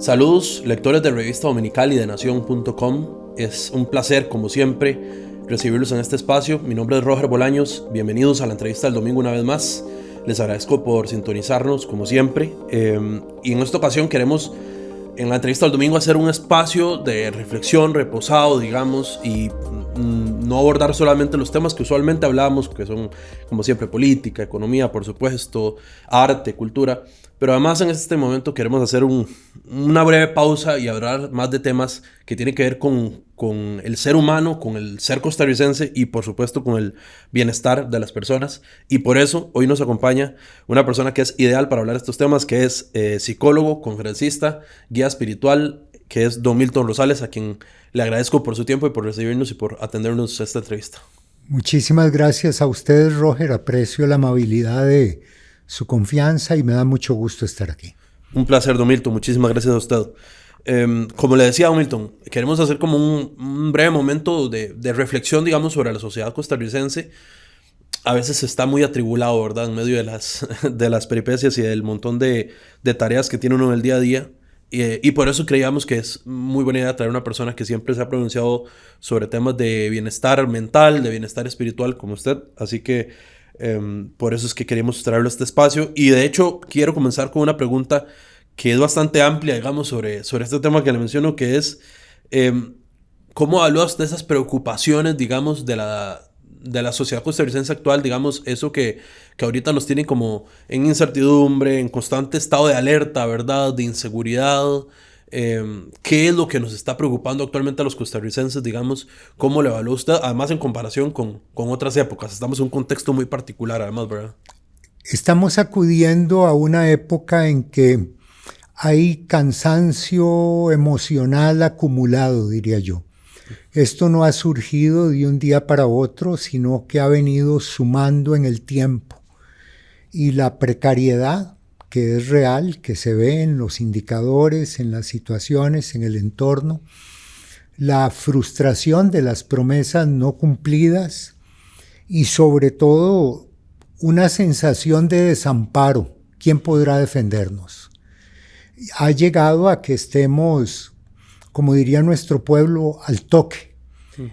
Saludos, lectores de Revista Dominical y de Nación.com. Es un placer, como siempre, recibirlos en este espacio. Mi nombre es Roger Bolaños. Bienvenidos a la entrevista del domingo una vez más. Les agradezco por sintonizarnos, como siempre. Y en esta ocasión queremos, en la entrevista del domingo, hacer un espacio de reflexión, reposado, digamos, y no abordar solamente los temas que usualmente hablamos, que son, como siempre, política, economía, por supuesto, arte, cultura. Pero además en este momento queremos hacer una breve pausa y hablar más de temas que tienen que ver con el ser humano, con el ser costarricense y por supuesto con el bienestar de las personas. Y por eso hoy nos acompaña una persona que es ideal para hablar de estos temas, que es psicólogo, conferencista, guía espiritual, que es Don Milton Rosales, a quien le agradezco por su tiempo y por recibirnos y por atendernos a esta entrevista. Muchísimas gracias a ustedes, Roger. Aprecio la amabilidad de su confianza y me da mucho gusto estar aquí. Un placer, Don Milton. Muchísimas gracias a usted. Como le decía, Don Milton, queremos hacer como un breve momento de reflexión, digamos, sobre la sociedad costarricense. A veces está muy atribulado, ¿verdad?, en medio de las peripecias y del montón de tareas que tiene uno en el día a día. Y por eso creíamos que es muy buena idea traer una persona que siempre se ha pronunciado sobre temas de bienestar mental, de bienestar espiritual, como usted. Así que por eso es que queremos traerlo a este espacio. Y de hecho quiero comenzar con una pregunta que es bastante amplia, digamos, sobre este tema que le menciono, que es ¿cómo evalúa usted esas preocupaciones, digamos, de la sociedad costarricense actual, digamos, eso que ahorita nos tiene como en incertidumbre, en constante estado de alerta, ¿verdad?, de inseguridad? ¿Qué es lo que nos está preocupando actualmente a los costarricenses, digamos? ¿Cómo lo evalúa usted? Además, en comparación con otras épocas. Estamos en un contexto muy particular, además, ¿verdad? Estamos acudiendo a una época en que hay cansancio emocional acumulado, diría yo. Esto no ha surgido de un día para otro, sino que ha venido sumando en el tiempo. Y la precariedad, que es real, que se ve en los indicadores, en las situaciones, en el entorno, la frustración de las promesas no cumplidas y sobre todo una sensación de desamparo. ¿Quién podrá defendernos? Ha llegado a que estemos, como diría nuestro pueblo, al toque,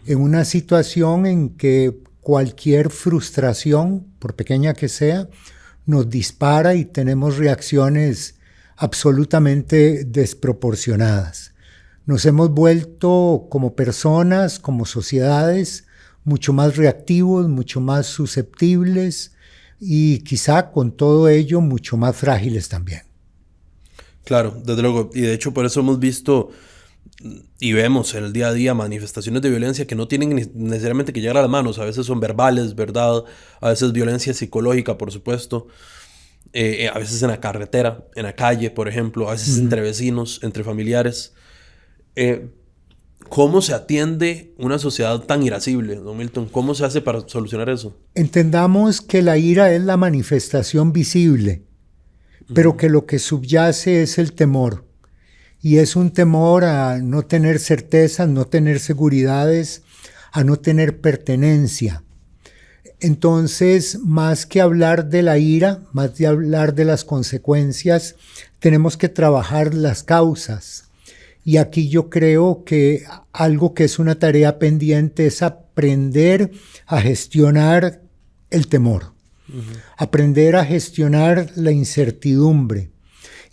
en una situación en que cualquier frustración, por pequeña que sea, nos dispara y tenemos reacciones absolutamente desproporcionadas. Nos hemos vuelto como personas, como sociedades, mucho más reactivos, mucho más susceptibles y quizá con todo ello mucho más frágiles también. Claro, desde luego. Y de hecho por eso hemos visto y vemos en el día a día manifestaciones de violencia que no tienen necesariamente que llegar a las manos. A veces son verbales, ¿verdad? A veces violencia psicológica, por supuesto. A veces en la carretera, en la calle, por ejemplo. A veces entre vecinos, entre familiares. ¿Cómo se atiende una sociedad tan irascible, Don Milton? ¿Cómo se hace para solucionar eso? Entendamos que la ira es la manifestación visible, pero que lo que subyace es el temor. Y es un temor a no tener certezas, no tener seguridades, a no tener pertenencia. Entonces, más que hablar de la ira, más que hablar de las consecuencias, tenemos que trabajar las causas. Y aquí yo creo que algo que es una tarea pendiente es aprender a gestionar el temor, aprender a gestionar la incertidumbre.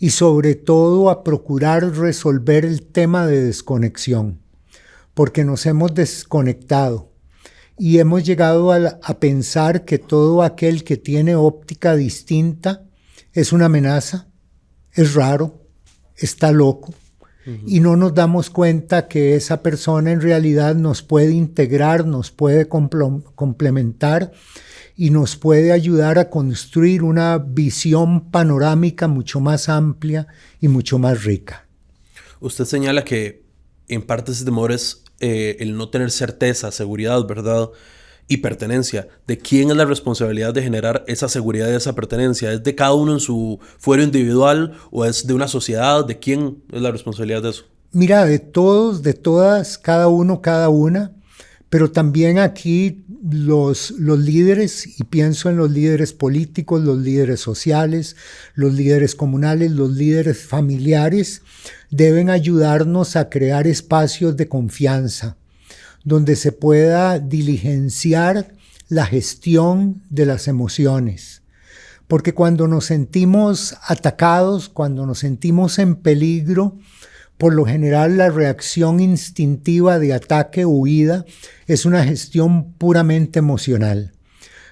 Y sobre todo a procurar resolver el tema de desconexión, porque nos hemos desconectado y hemos llegado a pensar que todo aquel que tiene óptica distinta es una amenaza, es raro, está loco, y no nos damos cuenta que esa persona en realidad nos puede integrar, nos puede complementar y nos puede ayudar a construir una visión panorámica mucho más amplia y mucho más rica. Usted señala que en parte ese temor es el no tener certeza, seguridad, ¿verdad?, y pertenencia. ¿De quién es la responsabilidad de generar esa seguridad y esa pertenencia? ¿Es de cada uno en su fuero individual o es de una sociedad? ¿De quién es la responsabilidad de eso? Mira, de todos, de todas, cada uno, cada una, Pero también aquí los líderes, y pienso en los líderes políticos, los líderes sociales, los líderes comunales, los líderes familiares, deben ayudarnos a crear espacios de confianza donde se pueda diligenciar la gestión de las emociones. Porque cuando nos sentimos atacados, cuando nos sentimos en peligro, por lo general la reacción instintiva de ataque o huida es una gestión puramente emocional.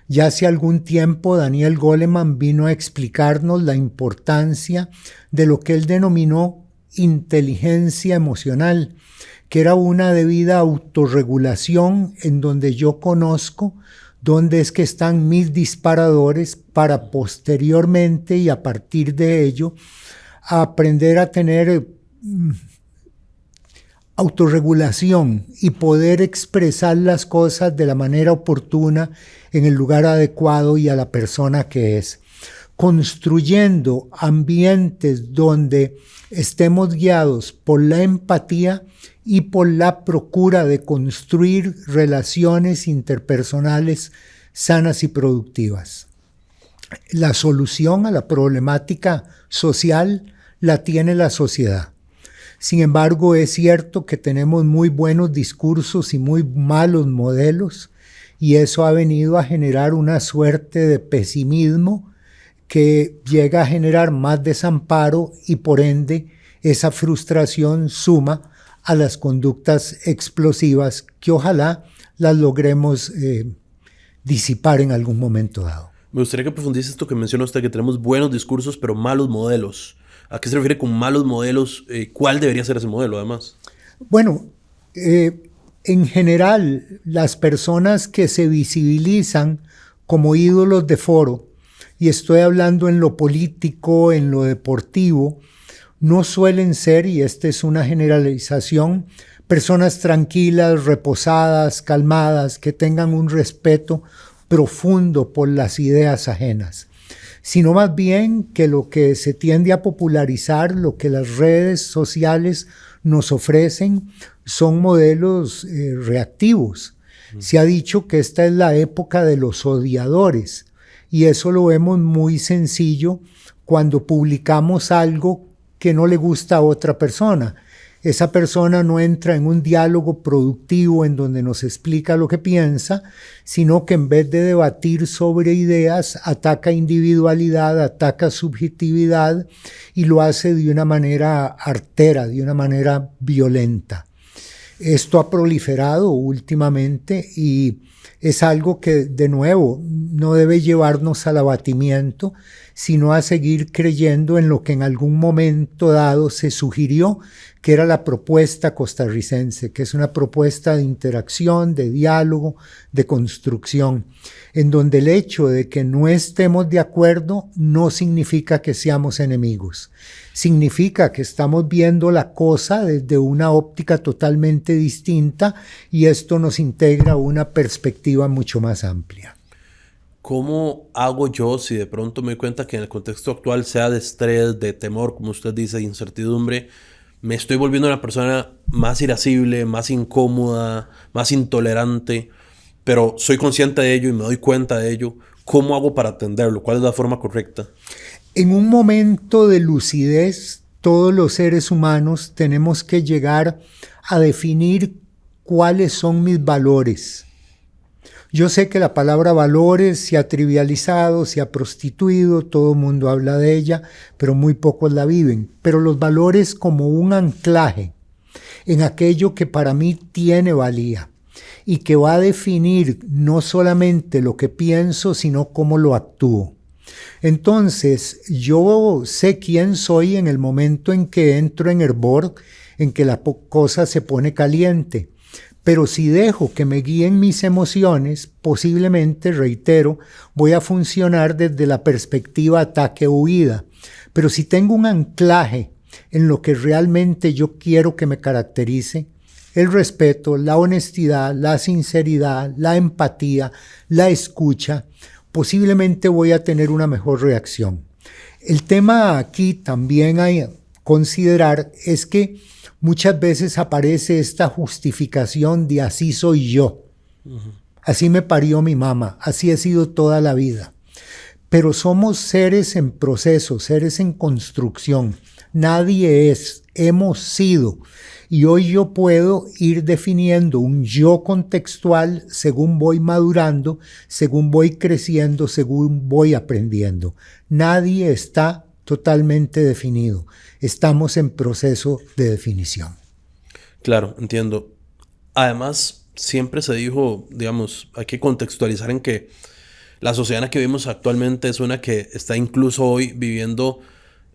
Ya hace algún tiempo Daniel Goleman vino a explicarnos la importancia de lo que él denominó inteligencia emocional, que era una debida autorregulación en donde yo conozco dónde es que están mis disparadores para posteriormente y a partir de ello aprender a tener autorregulación y poder expresar las cosas de la manera oportuna en el lugar adecuado y a la persona que es. Construyendo ambientes donde estemos guiados por la empatía y por la procura de construir relaciones interpersonales sanas y productivas. La solución a la problemática social la tiene la sociedad. Sin embargo, es cierto que tenemos muy buenos discursos y muy malos modelos, y eso ha venido a generar una suerte de pesimismo que llega a generar más desamparo y por ende esa frustración suma a las conductas explosivas que ojalá las logremos disipar en algún momento dado. Me gustaría que profundice esto que menciona usted, que tenemos buenos discursos pero malos modelos. ¿A qué se refiere con malos modelos? ¿Cuál debería ser ese modelo además? Bueno, en general las personas que se visibilizan como ídolos de foro, y estoy hablando en lo político, en lo deportivo, no suelen ser, y esta es una generalización, personas tranquilas, reposadas, calmadas, que tengan un respeto profundo por las ideas ajenas, sino más bien que lo que se tiende a popularizar, lo que las redes sociales nos ofrecen, son modelos reactivos. Se ha dicho que esta es la época de los odiadores, y eso lo vemos muy sencillo cuando publicamos algo que no le gusta a otra persona. Esa persona no entra en un diálogo productivo en donde nos explica lo que piensa, sino que en vez de debatir sobre ideas, ataca individualidad, ataca subjetividad y lo hace de una manera artera, de una manera violenta. Esto ha proliferado últimamente y es algo que, de nuevo, no debe llevarnos al abatimiento, sino a seguir creyendo en lo que en algún momento dado se sugirió que era la propuesta costarricense, que es una propuesta de interacción, de diálogo, de construcción, en donde el hecho de que no estemos de acuerdo no significa que seamos enemigos. Significa que estamos viendo la cosa desde una óptica totalmente distinta y esto nos integra a una perspectiva mucho más amplia. ¿Cómo hago yo si de pronto me doy cuenta que en el contexto actual, sea de estrés, de temor, como usted dice, de incertidumbre, me estoy volviendo una persona más irascible, más incómoda, más intolerante, pero soy consciente de ello y me doy cuenta de ello? ¿Cómo hago para atenderlo? ¿Cuál es la forma correcta? En un momento de lucidez, todos los seres humanos tenemos que llegar a definir cuáles son mis valores. Yo sé que la palabra valores se ha trivializado, se ha prostituido, todo el mundo habla de ella, pero muy pocos la viven. Pero los valores como un anclaje en aquello que para mí tiene valía y que va a definir no solamente lo que pienso, sino cómo lo actúo. Entonces, yo sé quién soy en el momento en que entro en hervor, en que la cosa se pone caliente. Pero si dejo que me guíen mis emociones, posiblemente, reitero, voy a funcionar desde la perspectiva ataque-huida. Pero si tengo un anclaje en lo que realmente yo quiero que me caracterice, el respeto, la honestidad, la sinceridad, la empatía, la escucha, posiblemente voy a tener una mejor reacción. El tema aquí también hay que considerar es que muchas veces aparece esta justificación de así soy yo. Así me parió mi mamá, así he sido toda la vida. Pero somos seres en proceso, seres en construcción. Nadie es, hemos sido. Y hoy yo puedo ir definiendo un yo contextual según voy madurando, según voy creciendo, según voy aprendiendo. Nadie está totalmente definido. Estamos en proceso de definición. Claro, entiendo. Además, siempre se dijo, digamos, hay que contextualizar en que la sociedad en la que vivimos actualmente es una que está incluso hoy viviendo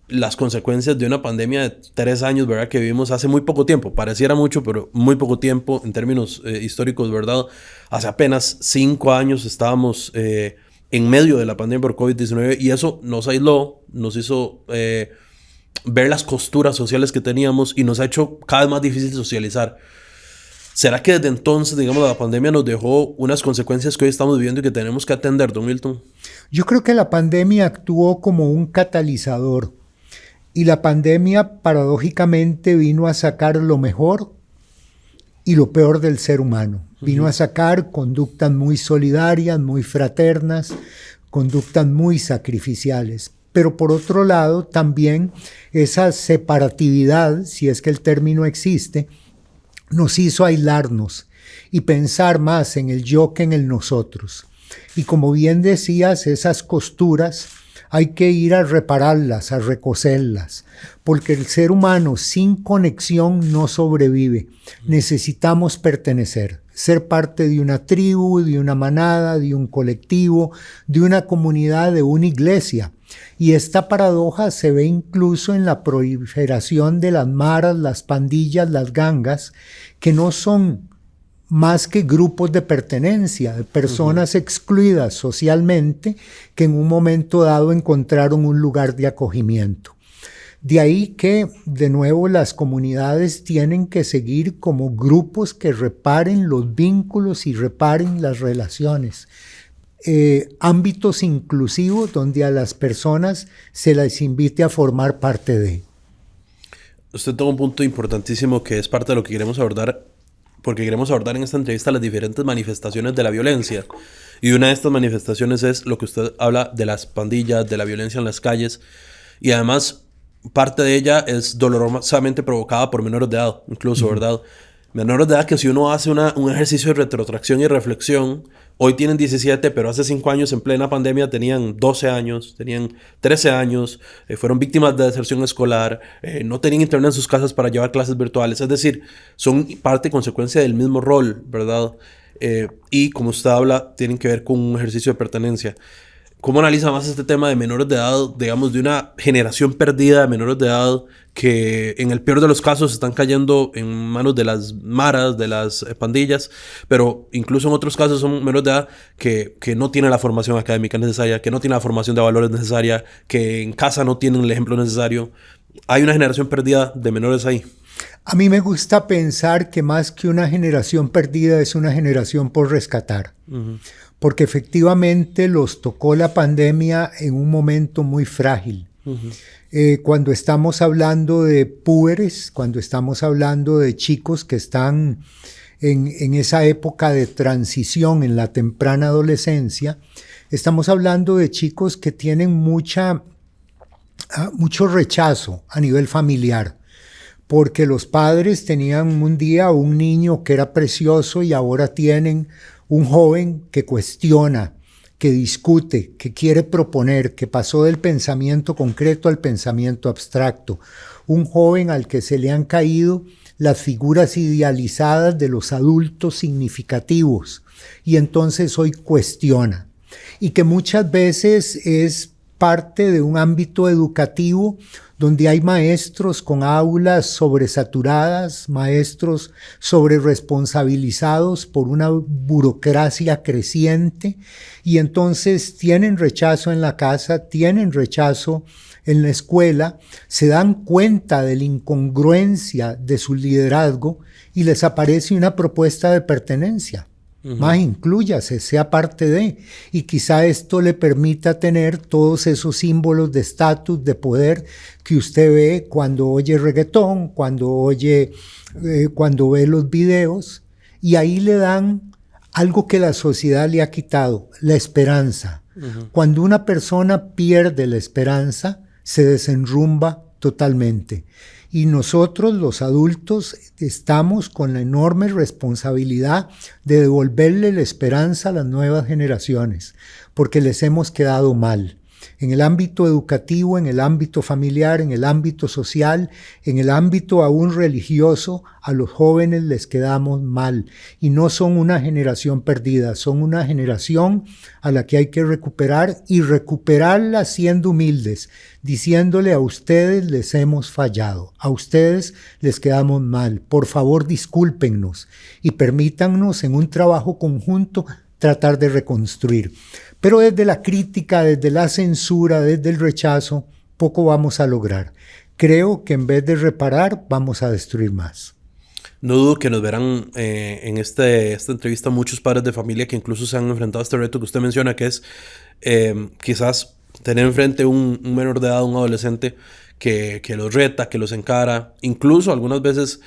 las consecuencias de una pandemia de 3 años, ¿verdad? Que vivimos hace muy poco tiempo. Pareciera mucho, pero muy poco tiempo en términos históricos, ¿verdad? Hace apenas 5 años estábamos en medio de la pandemia por COVID-19 y eso nos aisló, nos hizo ver las costuras sociales que teníamos y nos ha hecho cada vez más difícil socializar. ¿Será que desde entonces, digamos, la pandemia nos dejó unas consecuencias que hoy estamos viviendo y que tenemos que atender, don Milton? Yo creo que la pandemia actuó como un catalizador y la pandemia paradójicamente vino a sacar lo mejor y lo peor del ser humano. Vino a sacar conductas muy solidarias, muy fraternas, conductas muy sacrificiales. Pero por otro lado, también esa separatividad, si es que el término existe, nos hizo aislarnos y pensar más en el yo que en el nosotros. Y como bien decías, esas costuras hay que ir a repararlas, a recoserlas, porque el ser humano sin conexión no sobrevive. Necesitamos pertenecer, ser parte de una tribu, de una manada, de un colectivo, de una comunidad, de una iglesia. Y esta paradoja se ve incluso en la proliferación de las maras, las pandillas, las gangas, que no son más que grupos de pertenencia, de personas excluidas socialmente que en un momento dado encontraron un lugar de acogimiento. De ahí que, de nuevo, las comunidades tienen que seguir como grupos que reparen los vínculos y reparen las relaciones. Ámbitos inclusivos donde a las personas se les invite a formar parte de. Usted toca un punto importantísimo que es parte de lo que queremos abordar, porque queremos abordar en esta entrevista las diferentes manifestaciones de la violencia. Y una de estas manifestaciones es lo que usted habla de las pandillas, de la violencia en las calles. Y además, parte de ella es dolorosamente provocada por menores de edad, incluso, ¿verdad? Menores de edad que si uno hace un ejercicio de retrotracción y reflexión, hoy tienen 17, pero hace 5 años en plena pandemia tenían 12 años, tenían 13 años, fueron víctimas de deserción escolar, no tenían internet en sus casas para llevar clases virtuales. Es decir, son parte y consecuencia del mismo rol, ¿verdad? Y como usted habla, tienen que ver con un ejercicio de pertenencia. ¿Cómo analiza más este tema de menores de edad, digamos, de una generación perdida de menores de edad que en el peor de los casos están cayendo en manos de las maras, de las pandillas, pero incluso en otros casos son menores de edad que no tienen la formación académica necesaria, que no tienen la formación de valores necesaria, que en casa no tienen el ejemplo necesario? Hay una generación perdida de menores ahí. A mí me gusta pensar que más que una generación perdida es una generación por rescatar. Porque efectivamente los tocó la pandemia en un momento muy frágil. Cuando estamos hablando de púberes, cuando estamos hablando de chicos que están en esa época de transición, en la temprana adolescencia, estamos hablando de chicos que tienen mucho rechazo a nivel familiar. Porque los padres tenían un día un niño que era precioso y ahora tienen un joven que cuestiona, que discute, que quiere proponer, que pasó del pensamiento concreto al pensamiento abstracto. Un joven al que se le han caído las figuras idealizadas de los adultos significativos y entonces hoy cuestiona. Y que muchas veces es parte de un ámbito educativo donde hay maestros con aulas sobresaturadas, maestros sobreresponsabilizados por una burocracia creciente y entonces tienen rechazo en la casa, tienen rechazo en la escuela, se dan cuenta de la incongruencia de su liderazgo y les aparece una propuesta de pertenencia. Más inclúyase, sea parte de, y quizá esto le permita tener todos esos símbolos de estatus, de poder que usted ve cuando oye reggaetón, cuando ve los videos, y ahí le dan algo que la sociedad le ha quitado, la esperanza. Cuando una persona pierde la esperanza, se desenrumba totalmente. Y nosotros, los adultos, estamos con la enorme responsabilidad de devolverle la esperanza a las nuevas generaciones, porque les hemos quedado mal. En el ámbito educativo, en el ámbito familiar, en el ámbito social, en el ámbito aún religioso, a los jóvenes les quedamos mal. Y no son una generación perdida, son una generación a la que hay que recuperar y recuperarla siendo humildes, diciéndole a ustedes les hemos fallado, a ustedes les quedamos mal, por favor discúlpennos y permítannos en un trabajo conjunto tratar de reconstruir. Pero desde la crítica, desde la censura, desde el rechazo, poco vamos a lograr. Creo que en vez de reparar, vamos a destruir más. No dudo que nos verán en esta entrevista muchos padres de familia que incluso se han enfrentado a este reto que usted menciona, que es quizás tener enfrente un menor de edad, un adolescente que los reta, que los encara. Incluso algunas veces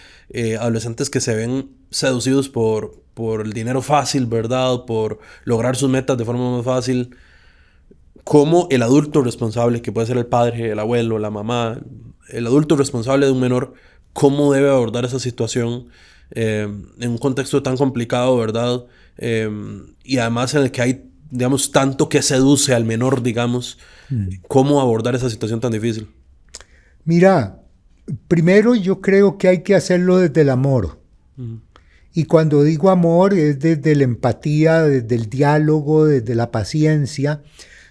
adolescentes que se ven seducidos por el dinero fácil, ¿verdad? Por lograr sus metas de forma más fácil. Como el adulto responsable, que puede ser el padre, el abuelo, la mamá, el adulto responsable de un menor, cómo debe abordar esa situación en un contexto tan complicado, ¿verdad? Y además en el que hay, digamos, tanto que seduce al menor, digamos. ¿Cómo abordar esa situación tan difícil? Mira, primero yo creo que hay que hacerlo desde el amor. Y cuando digo amor es desde la empatía, desde el diálogo, desde la paciencia,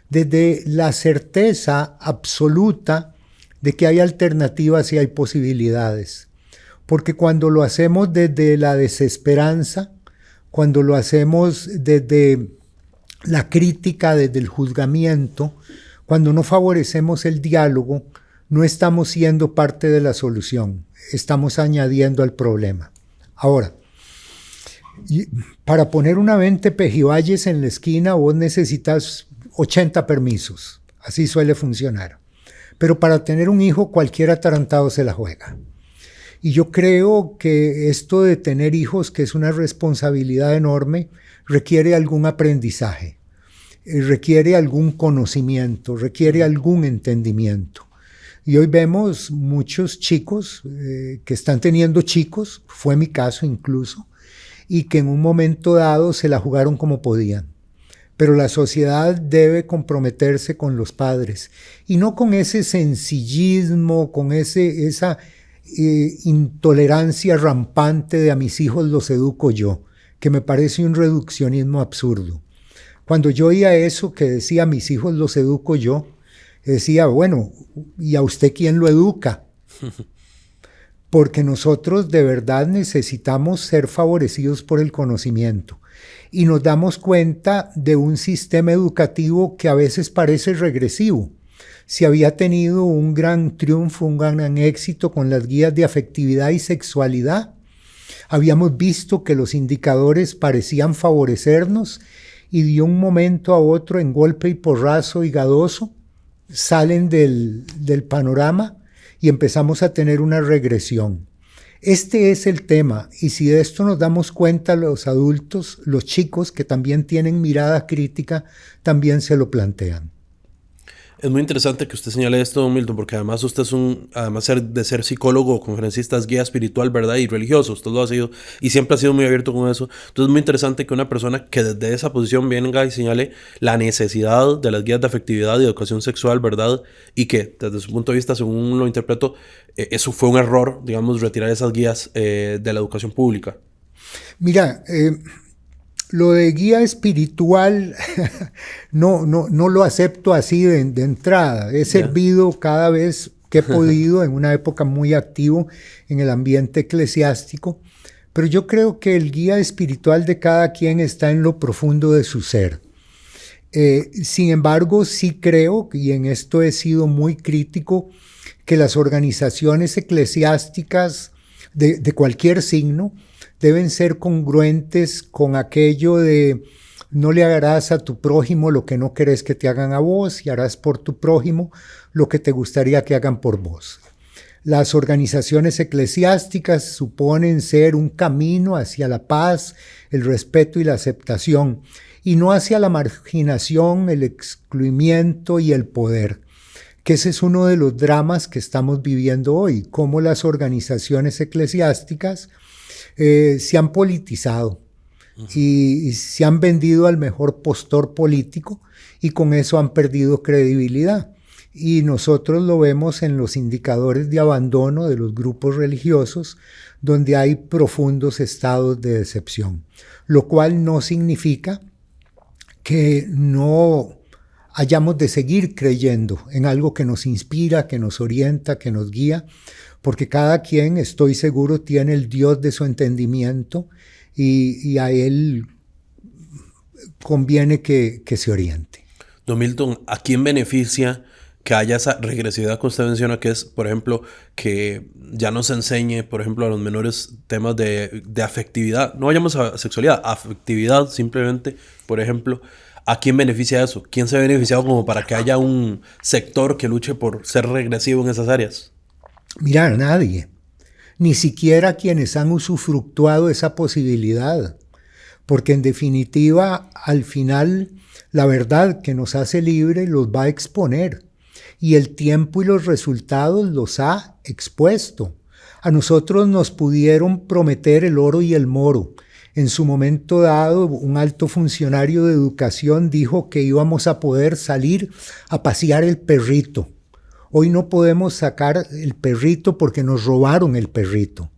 desde la certeza absoluta de que hay alternativas y hay posibilidades. Porque cuando lo hacemos desde la desesperanza, cuando lo hacemos desde la crítica, desde el juzgamiento, cuando no favorecemos el diálogo, no estamos siendo parte de la solución, estamos añadiendo al problema. Ahora, para poner una 20 pejibayes en la esquina, vos necesitas 80 permisos. Así suele funcionar. Pero para tener un hijo, cualquier atarantado se la juega. Y yo creo que esto de tener hijos, que es una responsabilidad enorme, requiere algún aprendizaje, requiere algún conocimiento, requiere algún entendimiento. Y hoy vemos muchos chicos que están teniendo chicos, fue mi caso incluso, y que en un momento dado se la jugaron como podían. Pero la sociedad debe comprometerse con los padres y no con ese sencillismo, con esa intolerancia rampante de a mis hijos los educo yo, que me parece un reduccionismo absurdo. Cuando yo oía eso que decía mis hijos los educo yo, decía, bueno, ¿y a usted quién lo educa? Porque nosotros de verdad necesitamos ser favorecidos por el conocimiento. Y nos damos cuenta de un sistema educativo que a veces parece regresivo. Si había tenido un gran triunfo, un gran éxito con las guías de afectividad y sexualidad, habíamos visto que los indicadores parecían favorecernos y de un momento a otro, en golpe y porrazo y gadoso, salen del panorama y empezamos a tener una regresión. Este es el tema, y si de esto nos damos cuenta los adultos, los chicos que también tienen mirada crítica, también se lo plantean. Es muy interesante que usted señale esto, don Milton, porque además usted es además de ser psicólogo, conferencista, es guía espiritual, ¿verdad? Y religioso, usted lo ha sido y siempre ha sido muy abierto con eso. Entonces es muy interesante que una persona que desde esa posición venga y señale la necesidad de las guías de afectividad y educación sexual, ¿verdad? Y que desde su punto de vista, según lo interpreto, eso fue un error, digamos, retirar esas guías de la educación pública. Mira, lo de guía espiritual no lo acepto así de entrada. He servido cada vez que he podido en una época muy activo en el ambiente eclesiástico, pero yo creo que el guía espiritual de cada quien está en lo profundo de su ser. Sin embargo, sí creo, y en esto he sido muy crítico, que las organizaciones eclesiásticas de cualquier signo deben ser congruentes con aquello de no le harás a tu prójimo lo que no querés que te hagan a vos y harás por tu prójimo lo que te gustaría que hagan por vos. Las organizaciones eclesiásticas suponen ser un camino hacia la paz, el respeto y la aceptación, y no hacia la marginación, el excluimiento y el poder. Que ese es uno de los dramas que estamos viviendo hoy, cómo las organizaciones eclesiásticas se han politizado y se han vendido al mejor postor político y con eso han perdido credibilidad. Y nosotros lo vemos en los indicadores de abandono de los grupos religiosos, donde hay profundos estados de decepción, lo cual no significa que no hayamos de seguir creyendo en algo que nos inspira, que nos orienta, que nos guía, porque cada quien, estoy seguro, tiene el Dios de su entendimiento y a él conviene que se oriente. Don Milton, ¿a quién beneficia que haya esa regresividad que usted menciona, que es, por ejemplo, que ya no se enseñe, por ejemplo, a los menores temas de afectividad? No vayamos a sexualidad, afectividad simplemente, por ejemplo. ¿A quién beneficia eso? ¿Quién se ha beneficiado como para que haya un sector que luche por ser regresivo en esas áreas? Mira, nadie. Ni siquiera quienes han usufructuado esa posibilidad. Porque en definitiva, al final, la verdad que nos hace libre los va a exponer. Y el tiempo y los resultados los ha expuesto. A nosotros nos pudieron prometer el oro y el moro. En su momento dado, un alto funcionario de educación dijo que íbamos a poder salir a pasear el perrito. Hoy no podemos sacar el perrito porque nos robaron el perrito.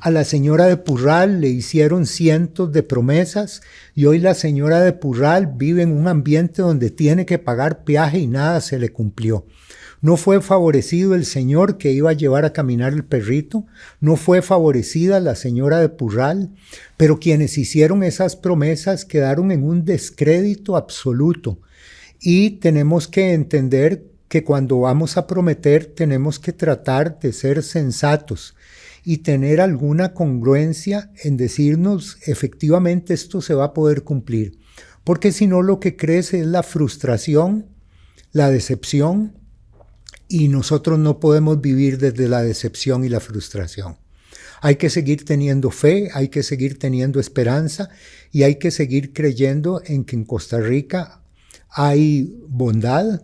A la señora de Purral le hicieron cientos de promesas y hoy la señora de Purral vive en un ambiente donde tiene que pagar peaje y nada se le cumplió. No fue favorecido el señor que iba a llevar a caminar el perrito, no fue favorecida la señora de Purral, pero quienes hicieron esas promesas quedaron en un descrédito absoluto. Y tenemos que entender que cuando vamos a prometer tenemos que tratar de ser sensatos y tener alguna congruencia en decirnos efectivamente esto se va a poder cumplir. Porque si no, lo que crece es la frustración, la decepción, y nosotros no podemos vivir desde la decepción y la frustración. Hay que seguir teniendo fe, hay que seguir teniendo esperanza y hay que seguir creyendo en que en Costa Rica hay bondad,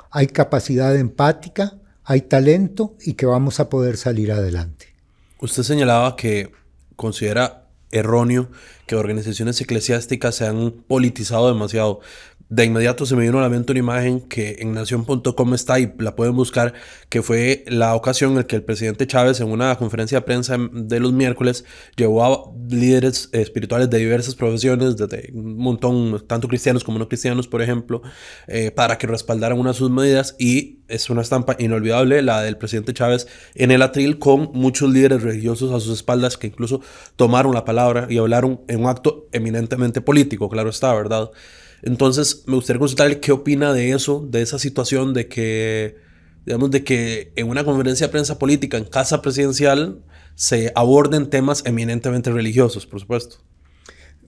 hay capacidad empática, hay talento y que vamos a poder salir adelante. Usted señalaba que considera erróneo que organizaciones eclesiásticas se han politizado demasiado. De inmediato se me vino a la mente una imagen que en nación.com está y la pueden buscar, que fue la ocasión en la que el presidente Chávez en una conferencia de prensa de los miércoles llevó a líderes espirituales de diversas profesiones, desde un montón, tanto cristianos como no cristianos, por ejemplo, para que respaldaran una de sus medidas, y es una estampa inolvidable la del presidente Chávez en el atril con muchos líderes religiosos a sus espaldas que incluso tomaron la palabra y hablaron en un acto eminentemente político, claro está, ¿verdad? Entonces, me gustaría consultarle qué opina de eso, de esa situación de que, digamos, de que en una conferencia de prensa política en casa presidencial se aborden temas eminentemente religiosos, por supuesto.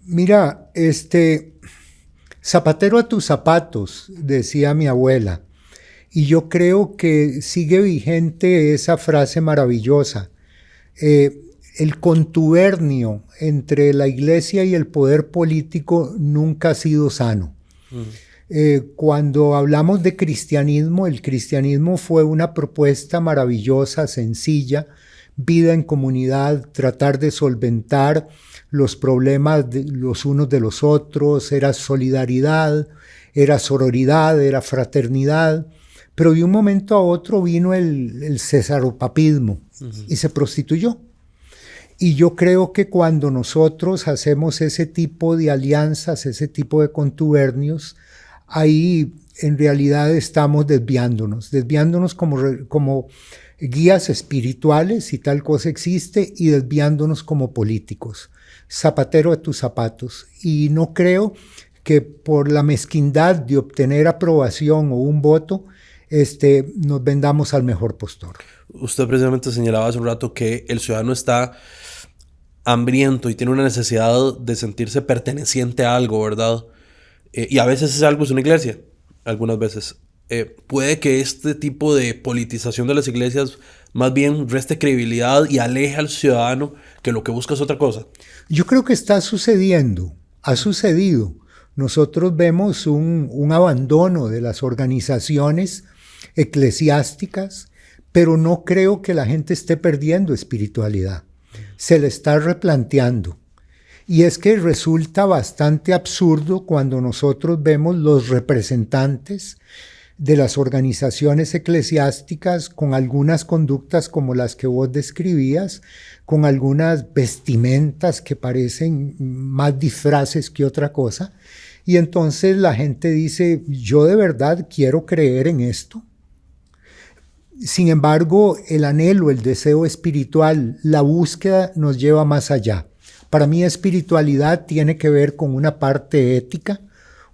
Mira, zapatero a tus zapatos, decía mi abuela, y yo creo que sigue vigente esa frase maravillosa. El contubernio entre la iglesia y el poder político nunca ha sido sano. Cuando hablamos de cristianismo, el cristianismo fue una propuesta maravillosa, sencilla, vida en comunidad, tratar de solventar los problemas de los unos de los otros, era solidaridad, era sororidad, era fraternidad, pero de un momento a otro vino el cesaropapismo y se prostituyó. Y yo creo que cuando nosotros hacemos ese tipo de alianzas, ese tipo de contubernios, ahí en realidad estamos desviándonos como guías espirituales, si tal cosa existe, y desviándonos como políticos. Zapatero a tus zapatos. Y no creo que por la mezquindad de obtener aprobación o un voto, nos vendamos al mejor postor. Usted precisamente señalaba hace un rato que el ciudadano está hambriento y tiene una necesidad de sentirse perteneciente a algo, ¿verdad? Y a veces ese algo es una iglesia, algunas veces. Puede que este tipo de politización de las iglesias más bien reste credibilidad y aleje al ciudadano que lo que busca es otra cosa? Yo creo que está sucediendo, ha sucedido. Nosotros vemos un abandono de las organizaciones eclesiásticas, pero no creo que la gente esté perdiendo espiritualidad. Se le está replanteando. Y es que resulta bastante absurdo cuando nosotros vemos los representantes de las organizaciones eclesiásticas con algunas conductas como las que vos describías, con algunas vestimentas que parecen más disfraces que otra cosa. Y entonces la gente dice, yo de verdad quiero creer en esto. Sin embargo, el anhelo, el deseo espiritual, la búsqueda nos lleva más allá. Para mí, espiritualidad tiene que ver con una parte ética,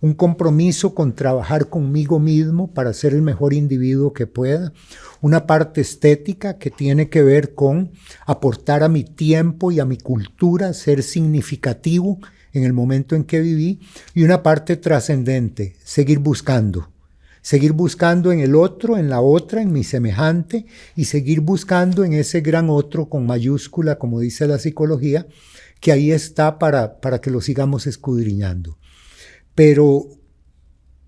un compromiso con trabajar conmigo mismo para ser el mejor individuo que pueda, una parte estética que tiene que ver con aportar a mi tiempo y a mi cultura, ser significativo en el momento en que viví, y una parte trascendente, seguir buscando en el otro, en la otra, en mi semejante, y seguir buscando en ese gran otro con mayúscula, como dice la psicología, que ahí está para que lo sigamos escudriñando. Pero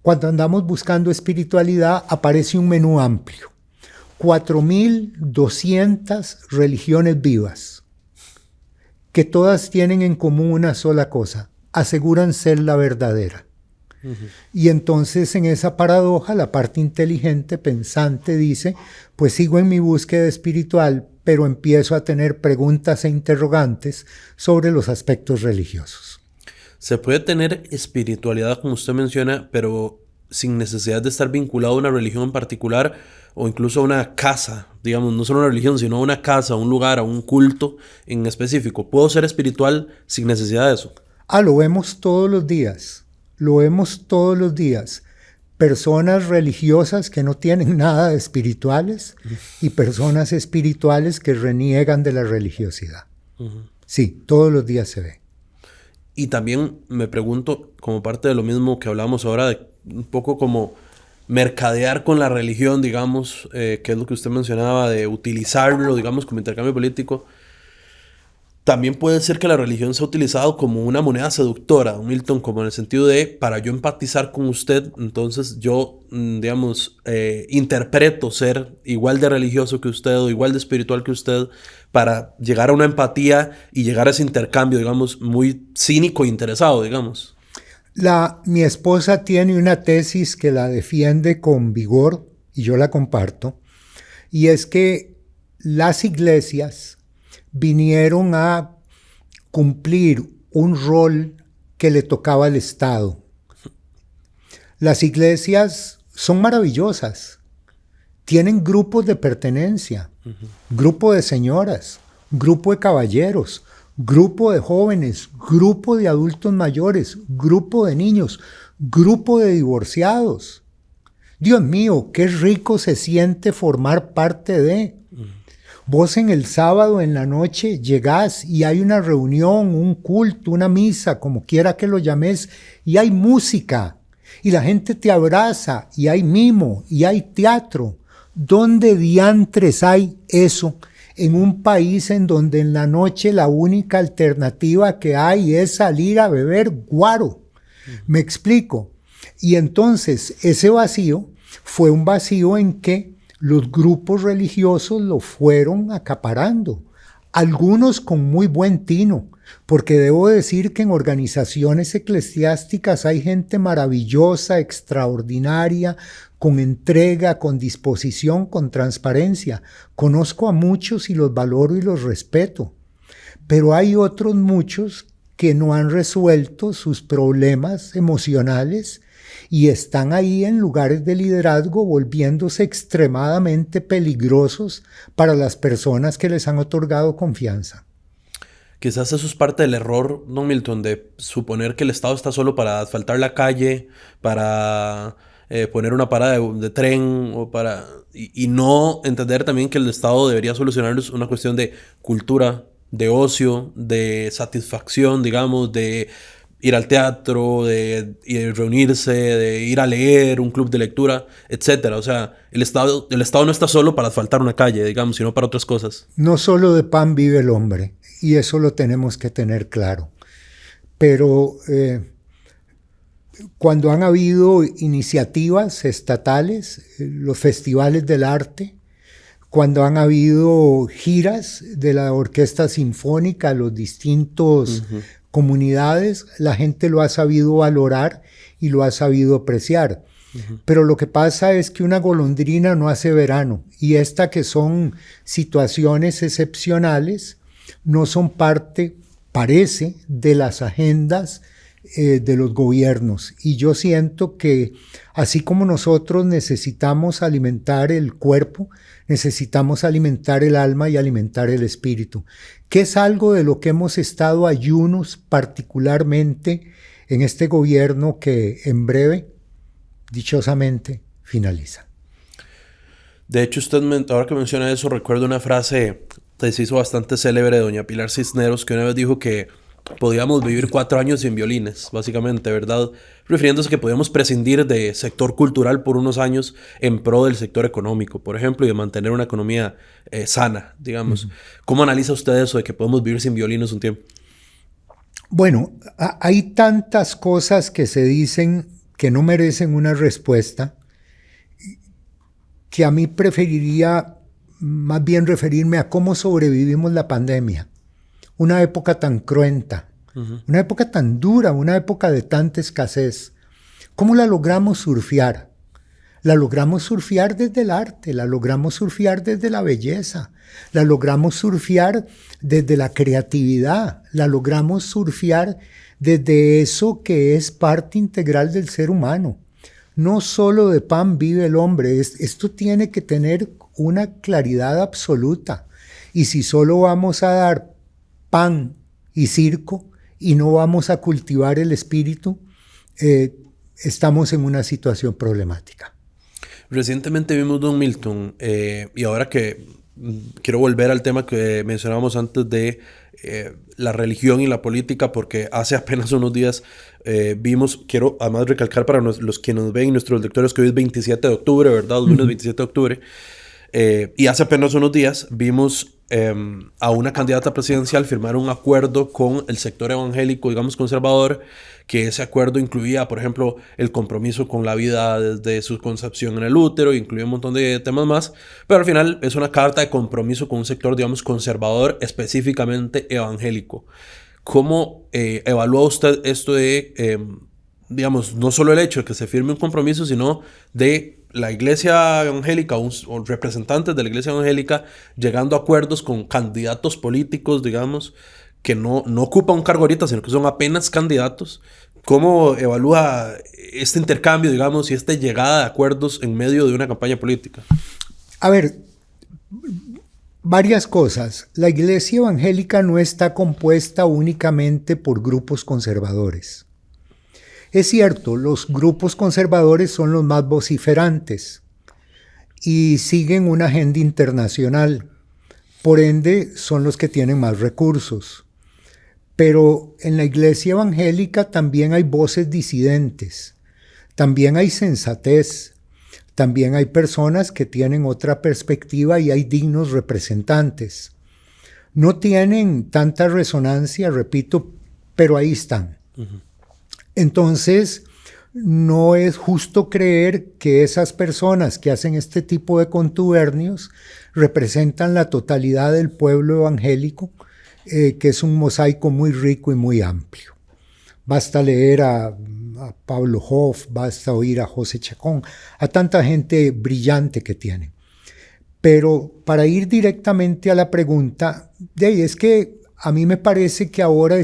cuando andamos buscando espiritualidad, aparece un menú amplio. 4.200 religiones vivas, que todas tienen en común una sola cosa: aseguran ser la verdadera. Y entonces en esa paradoja la parte inteligente, pensante dice, pues sigo en mi búsqueda espiritual, pero empiezo a tener preguntas e interrogantes sobre los aspectos religiosos. Se puede tener espiritualidad, como usted menciona, pero sin necesidad de estar vinculado a una religión en particular o incluso a una casa, digamos, no solo una religión, sino a una casa, a un lugar, a un culto en específico. ¿Puedo ser espiritual sin necesidad de eso? Lo vemos todos los días. Lo vemos todos los días. Personas religiosas que no tienen nada de espirituales y personas espirituales que reniegan de la religiosidad. Sí, todos los días se ve. Y también me pregunto, como parte de lo mismo que hablamos ahora, de un poco como mercadear con la religión, digamos, que es lo que usted mencionaba, de utilizarlo, digamos, como intercambio político. También puede ser que la religión sea utilizado como una moneda seductora, Milton, como en el sentido de, para yo empatizar con usted, entonces yo, digamos, interpreto ser igual de religioso que usted o igual de espiritual que usted para llegar a una empatía y llegar a ese intercambio, digamos, muy cínico e interesado, digamos. Mi esposa tiene una tesis que la defiende con vigor y yo la comparto, y es que las iglesias vinieron a cumplir un rol que le tocaba al Estado. Las iglesias son maravillosas, tienen grupos de pertenencia, grupo de señoras, grupo de caballeros, grupo de jóvenes, grupo de adultos mayores, grupo de niños, grupo de divorciados. Dios mío, qué rico se siente formar parte de. Vos en el sábado en la noche llegás y hay una reunión, un culto, una misa, como quiera que lo llames, y hay música, y la gente te abraza, y hay mimo, y hay teatro. ¿Dónde diantres hay eso en un país en donde en la noche la única alternativa que hay es salir a beber guaro? ¿Me explico? Y entonces ese vacío fue un vacío en que los grupos religiosos lo fueron acaparando, algunos con muy buen tino, porque debo decir que en organizaciones eclesiásticas hay gente maravillosa, extraordinaria, con entrega, con disposición, con transparencia. Conozco a muchos y los valoro y los respeto, pero hay otros muchos que no han resuelto sus problemas emocionales y están ahí en lugares de liderazgo volviéndose extremadamente peligrosos para las personas que les han otorgado confianza. Quizás eso es parte del error, don Milton, de suponer que el Estado está solo para asfaltar la calle, para poner una parada de tren o y no entender también que el Estado debería solucionarles una cuestión de cultura, de ocio, de satisfacción, digamos, de ir al teatro, de reunirse, de ir a leer, un club de lectura, etcétera. O sea, el Estado no está solo para asfaltar una calle, digamos, sino para otras cosas. No solo de pan vive el hombre, y eso lo tenemos que tener claro. Pero cuando han habido iniciativas estatales, los festivales del arte, cuando han habido giras de la orquesta sinfónica, los distintos comunidades, la gente lo ha sabido valorar y lo ha sabido apreciar. Pero lo que pasa es que una golondrina no hace verano, y esta que son situaciones excepcionales no son parte, parece, de las agendas de los gobiernos. Y yo siento que así como nosotros necesitamos alimentar el cuerpo, necesitamos alimentar el alma y alimentar el espíritu, que es algo de lo que hemos estado ayunos particularmente en este gobierno que en breve, dichosamente, finaliza. De hecho, usted, ahora que menciona eso, recuerdo una frase que se hizo bastante célebre de doña Pilar Cisneros, que una vez dijo que podíamos vivir 4 años sin violines, básicamente, ¿verdad? Refiriéndose a que podíamos prescindir de sector cultural por unos años en pro del sector económico, por ejemplo, y de mantener una economía sana, digamos. ¿Cómo analiza usted eso de que podemos vivir sin violines un tiempo? Bueno, hay tantas cosas que se dicen que no merecen una respuesta, que a mí preferiría más bien referirme a cómo sobrevivimos la pandemia. Una época tan cruenta, una época tan dura, una época de tanta escasez. ¿Cómo la logramos surfear? La logramos surfear desde el arte, la logramos surfear desde la belleza, la logramos surfear desde la creatividad, la logramos surfear desde eso que es parte integral del ser humano. No solo de pan vive el hombre, esto tiene que tener una claridad absoluta. Y si solo vamos a dar pan y circo y no vamos a cultivar el espíritu, estamos en una situación problemática. Recientemente vimos Don Milton, y ahora que quiero volver al tema que mencionábamos antes de la religión y la política, porque hace apenas unos días vimos, quiero además recalcar para los que nos ven y nuestros lectores que hoy es 27 de octubre, ¿verdad? Lunes 27 de octubre. Y hace apenas unos días vimos a una candidata presidencial firmar un acuerdo con el sector evangélico, digamos conservador, que ese acuerdo incluía, por ejemplo, el compromiso con la vida desde su concepción en el útero, incluía un montón de temas más, pero al final es una carta de compromiso con un sector, digamos, conservador, específicamente evangélico. ¿Cómo evalúa usted esto de, digamos, no solo el hecho de que se firme un compromiso, sino de la iglesia evangélica o representantes de la iglesia evangélica llegando a acuerdos con candidatos políticos, digamos, que no ocupan un cargo ahorita, sino que son apenas candidatos? ¿Cómo evalúa este intercambio, digamos, y esta llegada de acuerdos en medio de una campaña política? A ver, varias cosas. La iglesia evangélica no está compuesta únicamente por grupos conservadores. Es cierto, los grupos conservadores son los más vociferantes y siguen una agenda internacional. Por ende, son los que tienen más recursos. Pero en la iglesia evangélica también hay voces disidentes, también hay sensatez, también hay personas que tienen otra perspectiva y hay dignos representantes. No tienen tanta resonancia, repito, pero ahí están. Entonces, no es justo creer que esas personas que hacen este tipo de contubernios representan la totalidad del pueblo evangélico, que es un mosaico muy rico y muy amplio. Basta leer a Pablo Hoff, basta oír a José Chacón, a tanta gente brillante que tienen. Pero para ir directamente a la pregunta, es que a mí me parece que ahora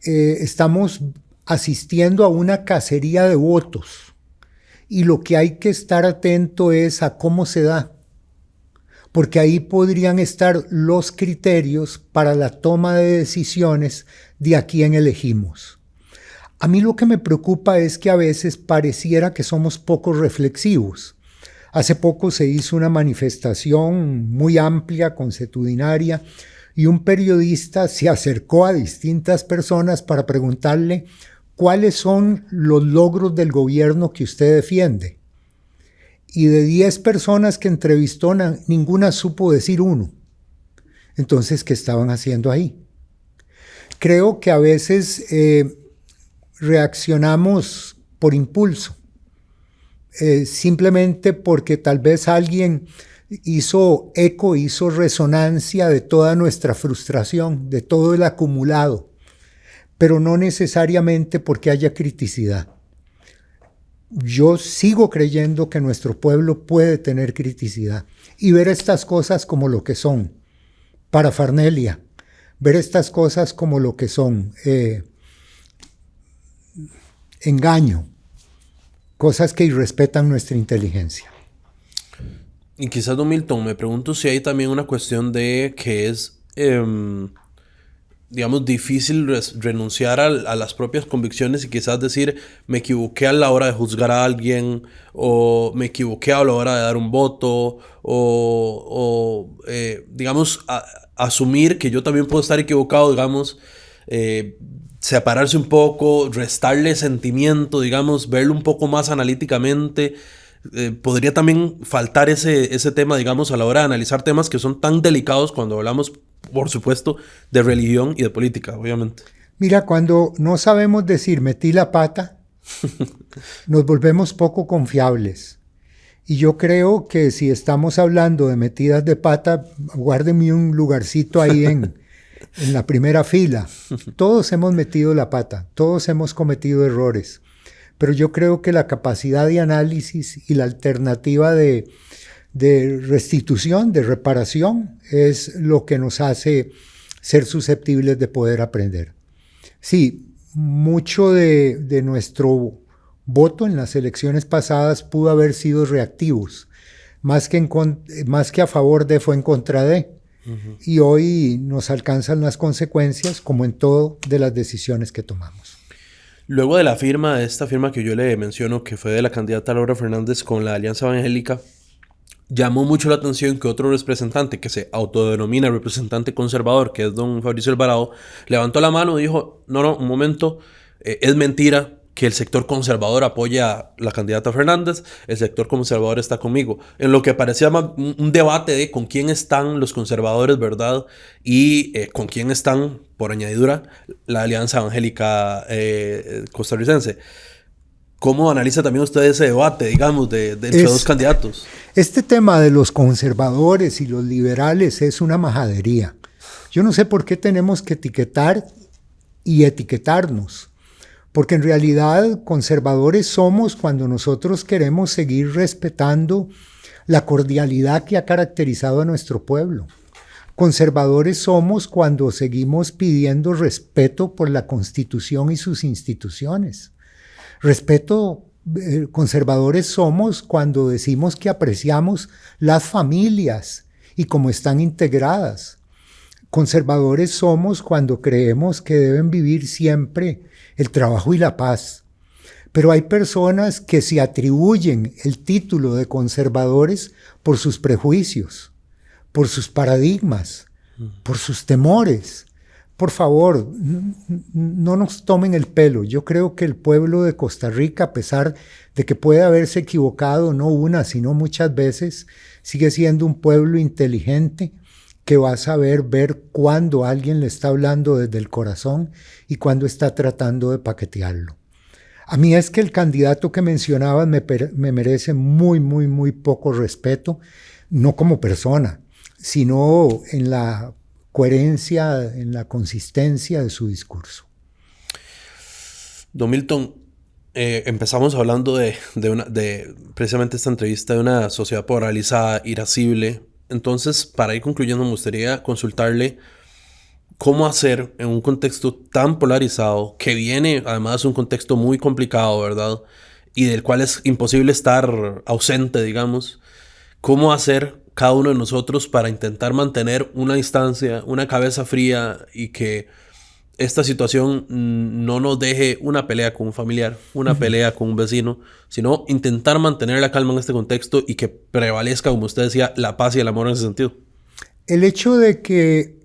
estamos asistiendo a una cacería de votos y lo que hay que estar atento es a cómo se da, porque ahí podrían estar los criterios para la toma de decisiones de a quién elegimos. A mí lo que me preocupa es que a veces pareciera que somos poco reflexivos. Hace poco se hizo una manifestación muy amplia, consuetudinaria, y un periodista se acercó a distintas personas para preguntarle cuáles son los logros del gobierno que usted defiende. Y de 10 personas que entrevistó, ninguna supo decir uno. Entonces, ¿qué estaban haciendo ahí? Creo que a veces reaccionamos por impulso, simplemente porque tal vez alguien hizo eco, hizo resonancia de toda nuestra frustración, de todo el acumulado, pero no necesariamente porque haya criticidad. Yo sigo creyendo que nuestro pueblo puede tener criticidad y ver estas cosas como lo que son, parafernalia, ver estas cosas como lo que son, engaño, cosas que irrespetan nuestra inteligencia. Y quizás, don Milton, me pregunto si hay también una cuestión de que es, digamos, difícil renunciar a las propias convicciones y quizás decir, me equivoqué a la hora de juzgar a alguien, o me equivoqué a la hora de dar un voto, digamos, asumir que yo también puedo estar equivocado, digamos, separarse un poco, restarle sentimiento, digamos, verlo un poco más analíticamente. Podría también faltar ese tema, digamos, a la hora de analizar temas que son tan delicados cuando hablamos, por supuesto, de religión y de política, obviamente. Mira, cuando no sabemos decir metí la pata, nos volvemos poco confiables. Y yo creo que si estamos hablando de metidas de pata, guárdeme un lugarcito ahí en la primera fila. Todos hemos metido la pata, todos hemos cometido errores. Pero yo creo que la capacidad de análisis y la alternativa de restitución, de reparación, es lo que nos hace ser susceptibles de poder aprender. Sí, mucho de nuestro voto en las elecciones pasadas pudo haber sido reactivos. Más que a favor de, fue en contra de. Uh-huh. Y hoy nos alcanzan las consecuencias, como en todo, de las decisiones que tomamos. Luego de la firma, de esta firma que yo le menciono, que fue de la candidata Laura Fernández con la Alianza Evangélica, llamó mucho la atención que otro representante que se autodenomina representante conservador, que es don Fabricio Alvarado, levantó la mano y dijo, no, un momento, es mentira que el sector conservador apoya a la candidata Fernández, el sector conservador está conmigo. En lo que parecía más un debate de con quién están los conservadores, ¿verdad? Y con quién están, por añadidura, la Alianza Evangélica costarricense. ¿Cómo analiza también usted ese debate, digamos, de entre dos candidatos? Este tema de los conservadores y los liberales es una majadería. Yo no sé por qué tenemos que etiquetar y etiquetarnos. Porque en realidad conservadores somos cuando nosotros queremos seguir respetando la cordialidad que ha caracterizado a nuestro pueblo. Conservadores somos cuando seguimos pidiendo respeto por la Constitución y sus instituciones. Conservadores somos cuando decimos que apreciamos las familias y cómo están integradas. Conservadores somos cuando creemos que deben vivir siempre el trabajo y la paz. Pero hay personas que se atribuyen el título de conservadores por sus prejuicios, por sus paradigmas, por sus temores. Por favor, no nos tomen el pelo. Yo creo que el pueblo de Costa Rica, a pesar de que puede haberse equivocado no una, sino muchas veces, sigue siendo un pueblo inteligente que va a saber ver cuándo alguien le está hablando desde el corazón y cuándo está tratando de paquetearlo. A mí es que el candidato que mencionabas me merece muy poco respeto, no como persona, sino en la coherencia, en la consistencia de su discurso. Don Milton, empezamos hablando de precisamente esta entrevista de una sociedad polarizada, irascible. Entonces, para ir concluyendo, me gustaría consultarle cómo hacer en un contexto tan polarizado, que viene además de un contexto muy complicado, ¿verdad? Y del cual es imposible estar ausente, digamos. ¿Cómo hacer cada uno de nosotros para intentar mantener una distancia, una cabeza fría y que esta situación no nos deje una pelea con un familiar, una pelea con un vecino, sino intentar mantener la calma en este contexto y que prevalezca, como usted decía, la paz y el amor en ese sentido? El hecho de que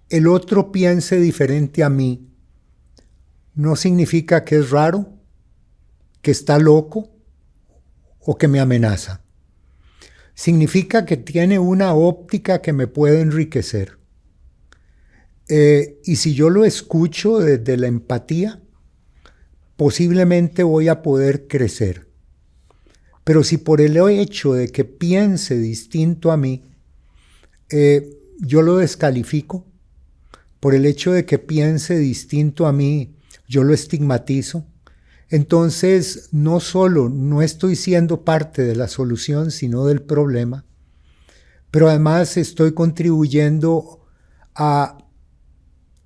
el otro piense diferente a mí no significa que es raro, que está loco o que me amenaza. Significa que tiene una óptica que me puede enriquecer. Y si yo lo escucho desde la empatía, posiblemente voy a poder crecer. Pero si por el hecho de que piense distinto a mí, yo lo descalifico, por el hecho de que piense distinto a mí, yo lo estigmatizo, entonces no solo no estoy siendo parte de la solución, sino del problema, pero además estoy contribuyendo a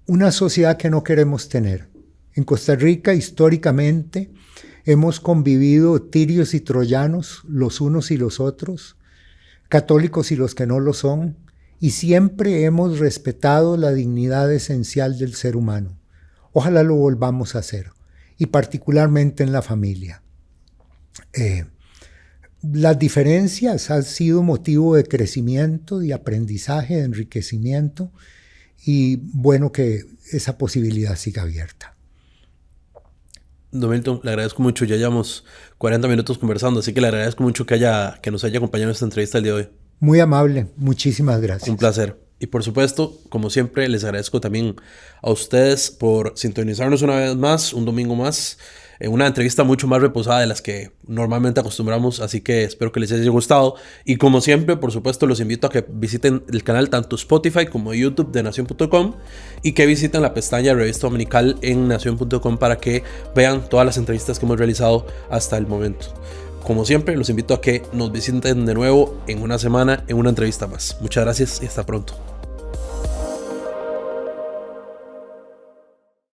una sociedad que no queremos tener. En Costa Rica, históricamente, hemos convivido tirios y troyanos, los unos y los otros, católicos y los que no lo son, y siempre hemos respetado la dignidad esencial del ser humano. Ojalá lo volvamos a hacer, y particularmente en la familia. Las diferencias han sido motivo de crecimiento, de aprendizaje, de enriquecimiento, y bueno que esa posibilidad siga abierta. Don Milton, le agradezco mucho, ya llevamos 40 minutos conversando, así que le agradezco mucho que nos haya acompañado en esta entrevista el día de hoy. Muy amable, muchísimas gracias. Un placer. Y por supuesto, como siempre, les agradezco también a ustedes por sintonizarnos una vez más, un domingo más, en una entrevista mucho más reposada de las que normalmente acostumbramos, así que espero que les haya gustado. Y como siempre, por supuesto, los invito a que visiten el canal tanto Spotify como YouTube de Nación.com y que visiten la pestaña Revista Dominical en Nación.com para que vean todas las entrevistas que hemos realizado hasta el momento. Como siempre, los invito a que nos visiten de nuevo en una semana en una entrevista más. Muchas gracias y hasta pronto.